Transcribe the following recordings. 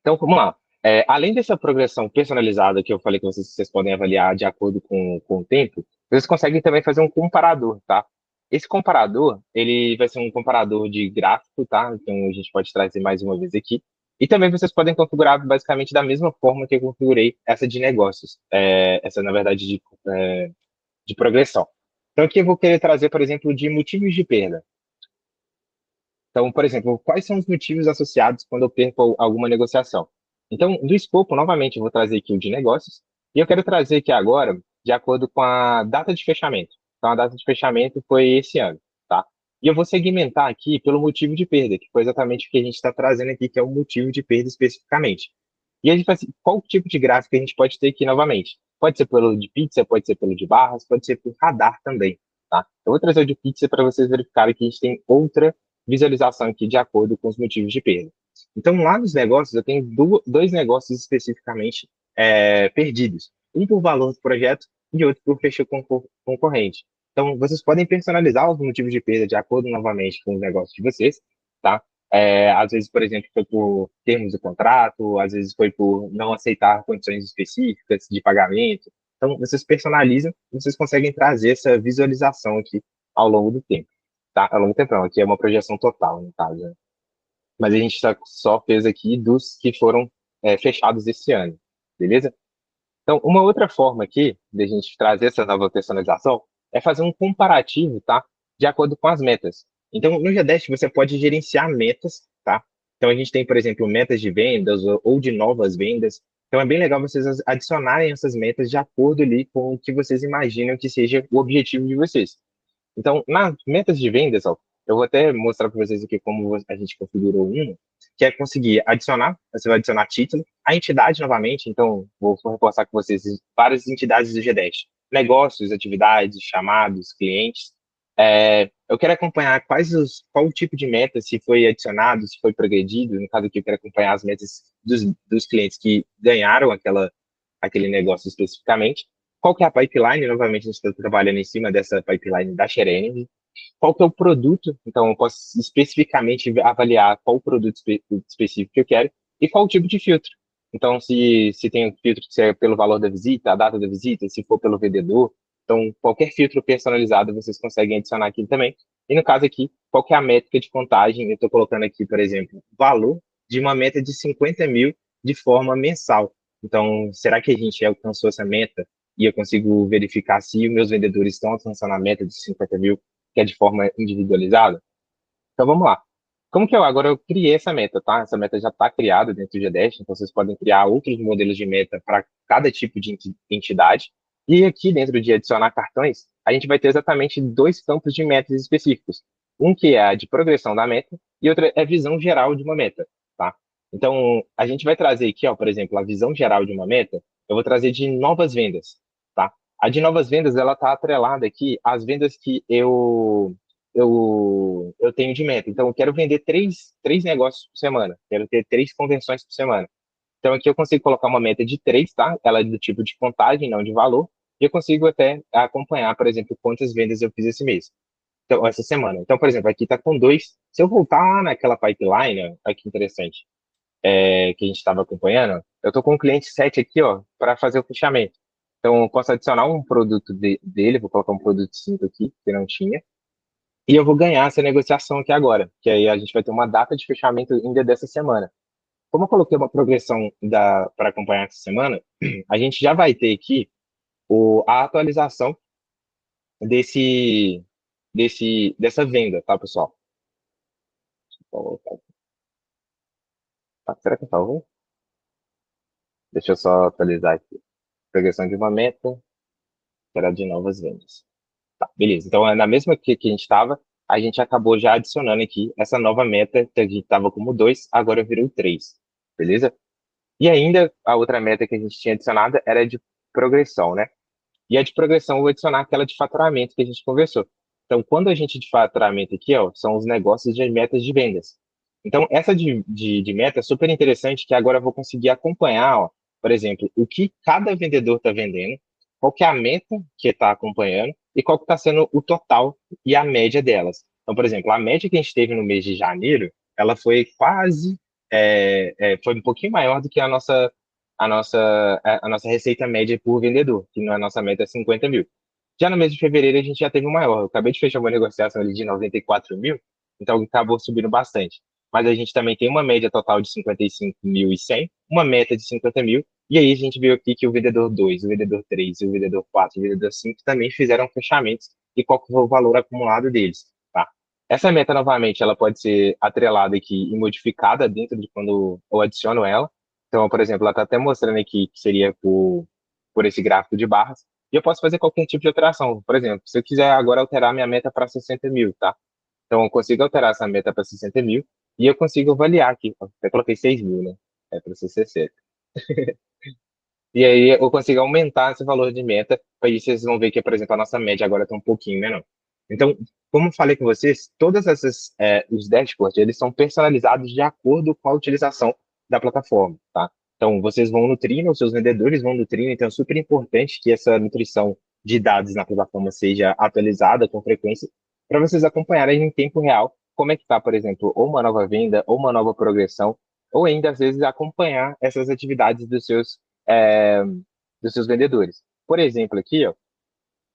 Então, vamos lá. Além dessa progressão personalizada que eu falei que vocês podem avaliar de acordo com o tempo, vocês conseguem também fazer um comparador, tá? Esse comparador, ele vai ser um comparador de gráfico, tá? Então, a gente pode trazer mais uma vez aqui. E também vocês podem configurar basicamente da mesma forma que eu configurei essa de negócios. Essa, na verdade, de progressão. Então, aqui eu vou querer trazer, por exemplo, de motivos de perda. Então, por exemplo, quais são os motivos associados quando eu perco alguma negociação? Então, do escopo, novamente, eu vou trazer aqui o de negócios, e eu quero trazer aqui agora, de acordo com a data de fechamento. Então, a data de fechamento foi esse ano, tá? E eu vou segmentar aqui pelo motivo de perda, que foi exatamente o que a gente está trazendo aqui, que é o motivo de perda especificamente. E a gente vai, qual tipo de gráfico a gente pode ter aqui novamente? Pode ser pelo de pizza, pode ser pelo de barras, pode ser por radar também, tá? Eu vou trazer o de pizza para vocês verificarem que a gente tem outra visualização aqui de acordo com os motivos de perda. Então, lá nos negócios, eu tenho dois negócios especificamente perdidos. Um por valor do projeto e outro por fecho concorrente. Então, vocês podem personalizar os motivos de perda de acordo, novamente, com os negócios de vocês, tá? Às vezes, por exemplo, foi por termos do contrato, às vezes foi por não aceitar condições específicas de pagamento. Então, vocês personalizam e vocês conseguem trazer essa visualização aqui ao longo do tempo, tá? Ao longo do tempo, não, aqui é uma projeção total, no caso, né? Mas a gente só fez aqui dos que foram fechados esse ano, beleza? Então, uma outra forma aqui de a gente trazer essa nova personalização é fazer um comparativo, tá? De acordo com as metas. Então, no Gdash você pode gerenciar metas, tá? Então, a gente tem, por exemplo, metas de vendas ou de novas vendas. Então, é bem legal vocês adicionarem essas metas de acordo ali com o que vocês imaginam que seja o objetivo de vocês. Então, nas metas de vendas, ó, eu vou até mostrar para vocês aqui como a gente configurou um, que é conseguir adicionar, você vai adicionar título, a entidade novamente, então vou reforçar com vocês várias entidades do G10, negócios, atividades, chamados, clientes. Eu quero acompanhar qual o tipo de meta, se foi adicionado, se foi progredido, no caso aqui eu quero acompanhar as metas dos clientes que ganharam aquele negócio especificamente. Qual que é a pipeline? Novamente, a gente está trabalhando em cima dessa pipeline da Share Energy. Qual que é o produto? Então, eu posso especificamente avaliar qual o produto específico que eu quero e qual o tipo de filtro. Então, se tem um filtro que é pelo valor da visita, a data da visita, se for pelo vendedor. Então, qualquer filtro personalizado vocês conseguem adicionar aqui também. E no caso aqui, qual que é a métrica de contagem? Eu estou colocando aqui, por exemplo, valor de uma meta de 50 mil de forma mensal. Então, será que a gente alcançou essa meta e eu consigo verificar se os meus vendedores estão alcançando a meta de 50 mil, que é de forma individualizada? Então, vamos lá. Como que agora eu criei essa meta, tá? Essa meta já está criada dentro do Gdash, então vocês podem criar outros modelos de meta para cada tipo de entidade. E aqui dentro de adicionar cartões, a gente vai ter exatamente dois campos de metas específicos. Um que é a de progressão da meta e outra é a visão geral de uma meta, tá? Então, a gente vai trazer aqui, ó, por exemplo, a visão geral de uma meta, eu vou trazer de novas vendas, tá? A de novas vendas, ela está atrelada aqui às vendas que eu tenho de meta. Então, eu quero vender três negócios por semana. Quero ter três conversões por semana. Então, aqui eu consigo colocar uma meta de três, tá? Ela é do tipo de contagem, não de valor. E eu consigo até acompanhar, por exemplo, quantas vendas eu fiz esse mês. Então, essa semana. Então, por exemplo, aqui está com dois. Se eu voltar lá naquela pipeline, olha que interessante, que a gente estava acompanhando, eu estou com o cliente 7 aqui, ó, para fazer o fechamento. Então, eu posso adicionar um produto dele, vou colocar um produto 5 aqui, que não tinha. E eu vou ganhar essa negociação aqui agora, que aí a gente vai ter uma data de fechamento ainda dessa semana. Como eu coloquei uma progressão para acompanhar essa semana, a gente já vai ter aqui a atualização dessa venda, tá, pessoal? Será que salvou? Deixa eu só atualizar aqui. Progressão de uma meta, será de novas vendas. Tá, beleza. Então, na mesma que a gente estava, a gente acabou já adicionando aqui essa nova meta, que a gente estava como 2, agora virou 3. Beleza? E ainda, a outra meta que a gente tinha adicionada era de progressão, né? E a de progressão eu vou adicionar aquela de faturamento que a gente conversou. Então, quando a gente de faturamento aqui, ó, são os negócios de metas de vendas. Então, essa de meta é super interessante, que agora eu vou conseguir acompanhar, ó, por exemplo, o que cada vendedor está vendendo, qual que é a meta que está acompanhando e qual que está sendo o total e a média delas. Então, por exemplo, a média que a gente teve no mês de janeiro, ela foi quase foi um pouquinho maior do que a nossa receita média por vendedor, que a nossa meta é 50 mil. Já no mês de fevereiro a gente já teve um maior. Eu acabei de fechar uma negociação ali de 94 mil, então acabou subindo bastante. Mas a gente também tem uma média total de 55.100, uma meta de 50 mil, e aí a gente viu aqui que o vendedor 2, o vendedor 3, o vendedor 4, o vendedor 5 também fizeram fechamentos e qual que foi o valor acumulado deles, tá? Essa meta, novamente, ela pode ser atrelada aqui e modificada dentro de quando eu adiciono ela. Então, por exemplo, ela está até mostrando aqui que seria por esse gráfico de barras. E eu posso fazer qualquer tipo de alteração. Por exemplo, se eu quiser agora alterar minha meta para 60 mil, tá? Então, eu consigo alterar essa meta para 60 mil e eu consigo avaliar aqui. Até coloquei 6 mil, né? É para ser 60. E aí eu consigo aumentar esse valor de meta, para isso vocês vão ver que, por exemplo, a nossa média agora está um pouquinho menor. Então, como eu falei com vocês, todas os dashboards, eles são personalizados de acordo com a utilização da plataforma, tá? Então, vocês vão nutrindo, os seus vendedores vão nutrindo, então é super importante que essa nutrição de dados na plataforma seja atualizada com frequência, para vocês acompanharem em tempo real como é que está, por exemplo, ou uma nova venda, ou uma nova progressão, ou ainda, às vezes, acompanhar essas atividades é, dos seus vendedores. Por exemplo, aqui, ó,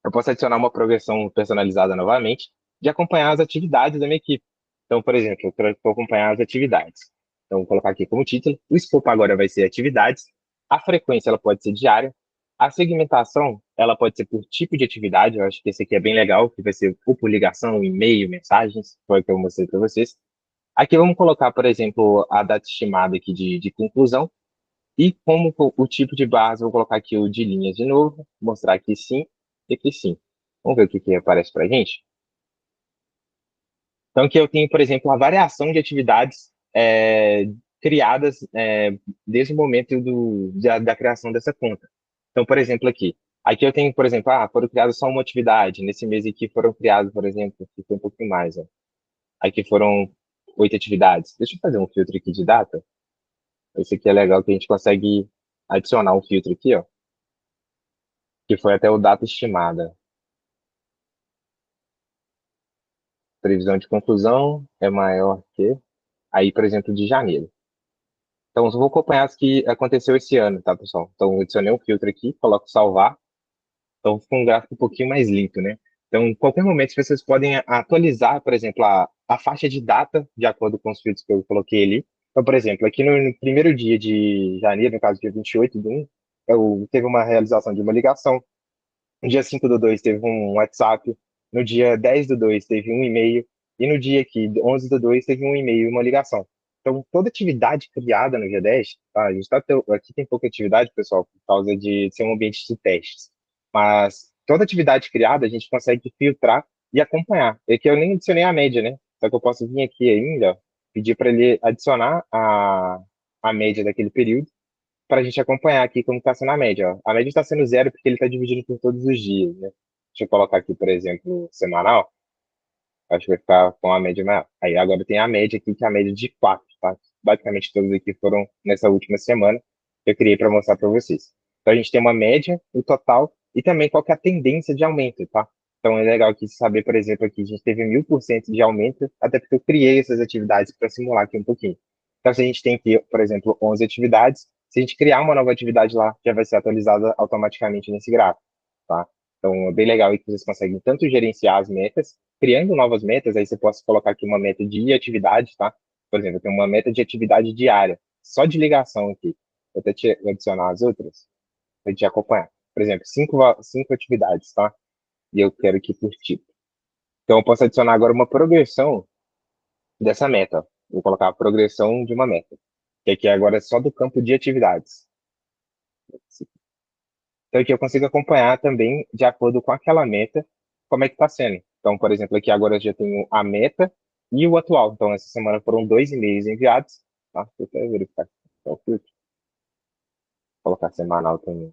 eu posso adicionar uma progressão personalizada novamente de acompanhar as atividades da minha equipe. Então, por exemplo, eu quero acompanhar as atividades. Então, vou colocar aqui como título. O escopo agora vai ser atividades. A frequência ela pode ser diária. A segmentação ela pode ser por tipo de atividade. Eu acho que esse aqui é bem legal, que vai ser ou por ligação, e-mail, mensagens, foi o que eu mostrei para vocês. Aqui vamos colocar, por exemplo, a data estimada aqui de conclusão. E como o tipo de base, vou colocar aqui o de linhas de novo, mostrar aqui sim e aqui sim. Vamos ver o que aparece para a gente? Então, aqui eu tenho, por exemplo, a variação de atividades criadas desde o momento da criação dessa conta. Então, por exemplo, aqui eu tenho, por exemplo, foram criadas só uma atividade. Nesse mês aqui foram criadas, por exemplo, aqui foi um pouquinho mais, ó. Aqui foram 8 atividades. Deixa eu fazer um filtro aqui de data. Esse aqui é legal que a gente consegue adicionar um filtro aqui, ó, que foi até o data estimada. Previsão de conclusão é maior que, aí, por exemplo, de janeiro. Então, eu vou acompanhar as que aconteceu esse ano, tá, pessoal? Então, eu adicionei um filtro aqui, coloco salvar. Então, fica um gráfico um pouquinho mais limpo, né? Então, em qualquer momento, vocês podem atualizar, por exemplo, a faixa de data, de acordo com os filtros que eu coloquei ali. Então, por exemplo, aqui no primeiro dia de janeiro, no caso, dia 28 de 1, teve uma realização de uma ligação. No dia 5 do 2 teve um WhatsApp. No dia 10 do 2 teve um e-mail. E no dia aqui, 11 do 2 teve um e-mail e uma ligação. Então, toda atividade criada no dia 10, tá? A gente aqui tem pouca atividade, pessoal, por causa de ser um ambiente de testes. Mas toda atividade criada a gente consegue filtrar e acompanhar. É que eu nem adicionei a média, né? Só que eu posso vir aqui ainda, pedir para ele adicionar a média daquele período para a gente acompanhar aqui como está sendo a média. Ó. A média está sendo zero porque ele está dividido por todos os dias, né? Deixa eu colocar aqui, por exemplo, semanal. Acho que vai ficar com a média maior. Aí agora tem a média aqui, que é a média de 4, tá? Basicamente todos aqui foram nessa última semana que eu criei para mostrar para vocês. Então a gente tem uma média, o total, e também qual que é a tendência de aumento, tá? Então é legal aqui saber, por exemplo, aqui a gente teve 1000% de aumento, até porque eu criei essas atividades para simular aqui um pouquinho. Então se a gente tem aqui, por exemplo, 11 atividades, se a gente criar uma nova atividade lá, já vai ser atualizada automaticamente nesse gráfico, tá? Então é bem legal aí que vocês conseguem tanto gerenciar as metas, criando novas metas, aí você pode colocar aqui uma meta de atividade, tá? Por exemplo, eu tenho uma meta de atividade diária, só de ligação aqui. Vou até adicionar as outras, para te acompanhar. Por exemplo, cinco atividades, tá? E eu quero aqui por tipo. Então, eu posso adicionar agora uma progressão dessa meta. Vou colocar a progressão de uma meta, que aqui agora é só do campo de atividades. Então, aqui eu consigo acompanhar também, de acordo com aquela meta, como é que está sendo. Então, por exemplo, aqui agora eu já tenho a meta e o atual. Então, essa semana foram 2 e-mails enviados. Tá? Deixa eu até verificar aqui. Então, vou colocar semanal também.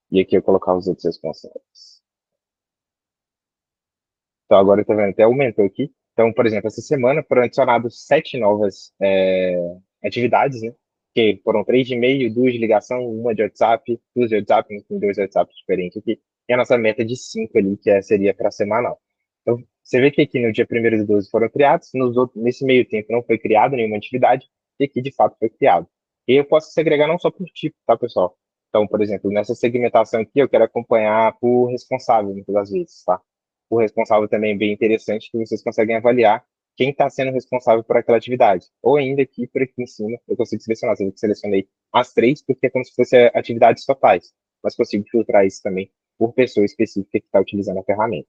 E aqui eu colocar os outros responsáveis. Então, agora tá vendo, até aumentou aqui. Então, por exemplo, essa semana foram adicionados 7 novas atividades, né? Que foram 3 de e-mail, 2 de ligação, uma de WhatsApp, 2 de WhatsApp, enfim, 2 WhatsApp diferentes aqui. E a nossa meta de 5 ali, seria para semanal. Então, você vê que aqui no dia 1º do 12 foram criados, nesse meio tempo não foi criado nenhuma atividade, e aqui de fato foi criado. E eu posso segregar não só por tipo, tá, pessoal? Então, por exemplo, nessa segmentação aqui, eu quero acompanhar por responsável, muitas das vezes, tá? O responsável também é bem interessante, que vocês conseguem avaliar quem está sendo responsável por aquela atividade. Ou ainda aqui, por aqui em cima, eu consigo selecionar. Você vê que selecionei as três, porque é como se fossem atividades totais. Mas consigo filtrar isso também por pessoa específica que está utilizando a ferramenta.